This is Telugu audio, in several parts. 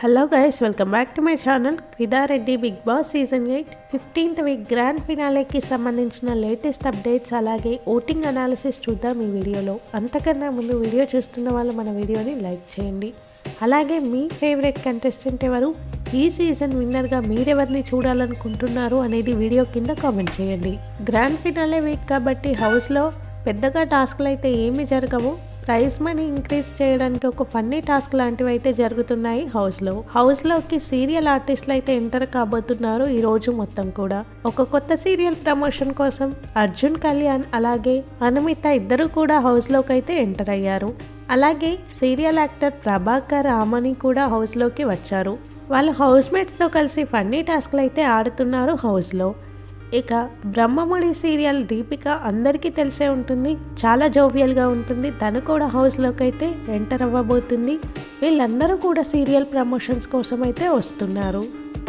Hello guys, welcome back to my channel. క్రిదారెడ్డి Bigg Boss season 8 15th week grand ఫినాలేకి సంబంధించిన లేటెస్ట్ అప్డేట్స్ అలాగే ఓటింగ్ అనాలిసిస్ చూద్దాం ఈ వీడియోలో. అంతకన్నా ముందు వీడియో చూస్తున్న వాళ్ళు మన వీడియోని లైక్ చేయండి. అలాగే మీ ఫేవరెట్ కంటెస్టెంట్ ఎవరు, ఈ సీజన్ విన్నర్గా మీరెవరిని చూడాలనుకుంటున్నారు అనేది వీడియో కింద కామెంట్ చేయండి. గ్రాండ్ ఫినాలే వీక్ కాబట్టి హౌస్లో పెద్దగా టాస్క్లు అయితే ఏమీ జరగవు. ప్రైజ్ మనీ ఇంక్రీజ్ చేయడానికి ఒక ఫన్నీ టాస్క్ లాంటివి అయితే జరుగుతున్నాయి హౌస్లోకి సీరియల్ ఆర్టిస్టులు అయితే ఎంటర్ కాబోతున్నారు ఈ రోజు మొత్తం కూడా. ఒక కొత్త సీరియల్ ప్రమోషన్ కోసం అర్జున్ కళ్యాణ్ అలాగే అనుమిత ఇద్దరు కూడా హౌస్లోకి అయితే ఎంటర్ అయ్యారు. అలాగే సీరియల్ యాక్టర్ ప్రభాకర్ ఆమని కూడా హౌస్లోకి వచ్చారు. వాళ్ళు హౌస్మేట్స్తో కలిసి ఫన్నీ టాస్క్లు అయితే ఆడుతున్నారు హౌస్లో. ఇక బ్రహ్మముడి సీరియల్ దీపిక అందరికీ తెలిసే ఉంటుంది, చాలా జోవియల్గా ఉంటుంది. తను కూడా హౌస్లోకి అయితే ఎంటర్ అవ్వబోతుంది. వీళ్ళందరూ కూడా సీరియల్ ప్రమోషన్స్ కోసం అయితే వస్తున్నారు.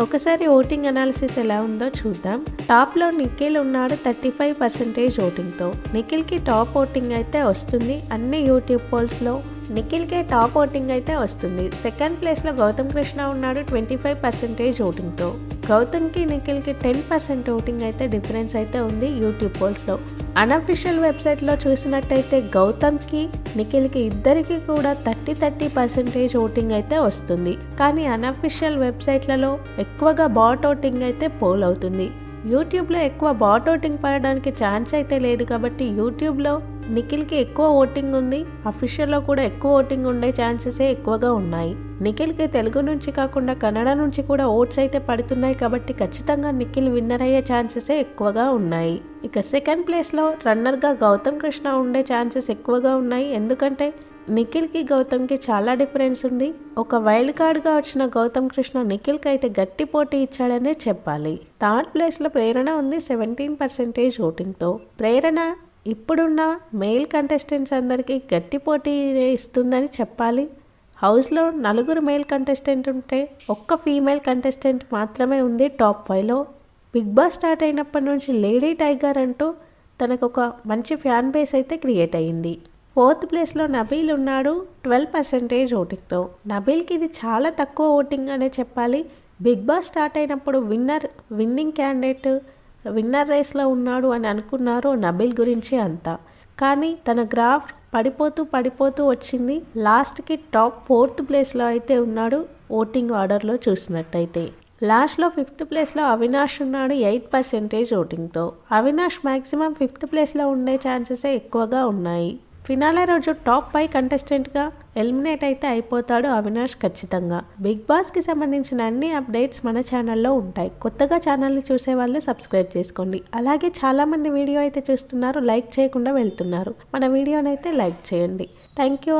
ఒకసారి ఓటింగ్ అనాలిసిస్ ఎలా ఉందో చూద్దాం. టాప్లో నిఖిల్ ఉన్నాడు 35% ఓటింగ్తో. నిఖిల్కి టాప్ ఓటింగ్ అయితే వస్తుంది. అన్ని యూట్యూబ్ పోల్స్లో నిఖిల్కే టాప్ ఓటింగ్ అయితే వస్తుంది. సెకండ్ ప్లేస్లో గౌతమ్ కృష్ణ ఉన్నాడు 25% ఓటింగ్తో. గౌతమ్కి నిఖిల్కి 10% ఓటింగ్ అయితే డిఫరెన్స్ అయితే ఉంది యూట్యూబ్ పోల్స్లో. అన్అఫీషియల్ వెబ్సైట్లో చూసినట్టయితే గౌతమ్కి నిఖిల్కి ఇద్దరికి కూడా 30% ఓటింగ్ అయితే వస్తుంది. కానీ అన్అఫీషియల్ వెబ్సైట్లలో ఎక్కువగా బాట్ ఓటింగ్ అయితే పోల్ అవుతుంది. యూట్యూబ్లో ఎక్కువ బాట్ ఓటింగ్ పడడానికి ఛాన్స్ అయితే లేదు కాబట్టి యూట్యూబ్లో నిఖిల్కి ఎక్కువ ఓటింగ్ ఉంది. అఫీషియల్లో కూడా ఎక్కువ ఓటింగ్ ఉండే ఛాన్సెసే ఎక్కువగా ఉన్నాయి. నిఖిల్కి తెలుగు నుంచి కాకుండా కన్నడ నుంచి కూడా ఓట్స్ అయితే పడుతున్నాయి కాబట్టి ఖచ్చితంగా నిఖిల్ విన్నర్ అయ్యే ఛాన్సెసే ఎక్కువగా ఉన్నాయి. ఇక సెకండ్ ప్లేస్లో రన్నర్గా గౌతమ్ కృష్ణ ఉండే ఛాన్సెస్ ఎక్కువగా ఉన్నాయి. ఎందుకంటే నిఖిల్కి గౌతమ్కి చాలా డిఫరెన్స్ ఉంది. ఒక వైల్డ్ కార్డ్గా వచ్చిన గౌతమ్ కృష్ణ నిఖిల్కి అయితే గట్టి పోటీ ఇచ్చాడనే చెప్పాలి. థర్డ్ ప్లేస్లో ప్రేరణ ఉంది 17% ఓటింగ్తో. ప్రేరణ ఇప్పుడున్న మేల్ కంటెస్టెంట్స్ అందరికీ గట్టి పోటీ ఇస్తుందని చెప్పాలి. హౌస్లో 4 మేల్ కంటెస్టెంట్ ఉంటే ఒక్క ఫీమేల్ కంటెస్టెంట్ మాత్రమే ఉంది టాప్ 5లో. బిగ్ బాస్ స్టార్ట్ అయినప్పటి నుంచి లేడీ టైగర్ అంటూ తనకు ఒక మంచి ఫ్యాన్ బేస్ అయితే క్రియేట్ అయ్యింది. ఫోర్త్ ప్లేస్లో నబీల్ ఉన్నాడు 12% ఓటింగ్తో. నబీల్కి ఇది చాలా తక్కువ ఓటింగ్ అనే చెప్పాలి. బిగ్ బాస్ స్టార్ట్ అయినప్పుడు విన్నింగ్ క్యాండిడేట్ విన్నర్ రేస్లో ఉన్నాడు అని అనుకున్నారు నబీల్ గురించి అంతా. కానీ తన గ్రాఫ్ పడిపోతూ వచ్చింది. లాస్ట్కి టాప్ 4th ప్లేస్లో అయితే ఉన్నాడు ఓటింగ్ ఆర్డర్లో చూసినట్టయితే. లాస్ట్లో 5th ప్లేస్లో అవినాష్ ఉన్నాడు 8% ఓటింగ్తో. అవినాష్ మ్యాక్సిమం 5th ప్లేస్లో ఉండే ఛాన్సెసే ఎక్కువగా ఉన్నాయి. ఫినాలే రోజు టాప్ 5 కంటెస్టెంట్గా ఎలిమినేట్ అయితే అయిపోతాడు అవినాష్ ఖచ్చితంగా. బిగ్ బాస్కి సంబంధించిన అన్ని అప్డేట్స్ మన ఛానల్లో ఉంటాయి. కొత్తగా ఛానల్ని చూసే వాళ్ళు సబ్స్క్రైబ్ చేసుకోండి. అలాగే చాలామంది వీడియో అయితే చూస్తున్నారు, లైక్ చేయకుండా వెళ్తున్నారు. మన వీడియోనైతే లైక్ చేయండి. Thank you.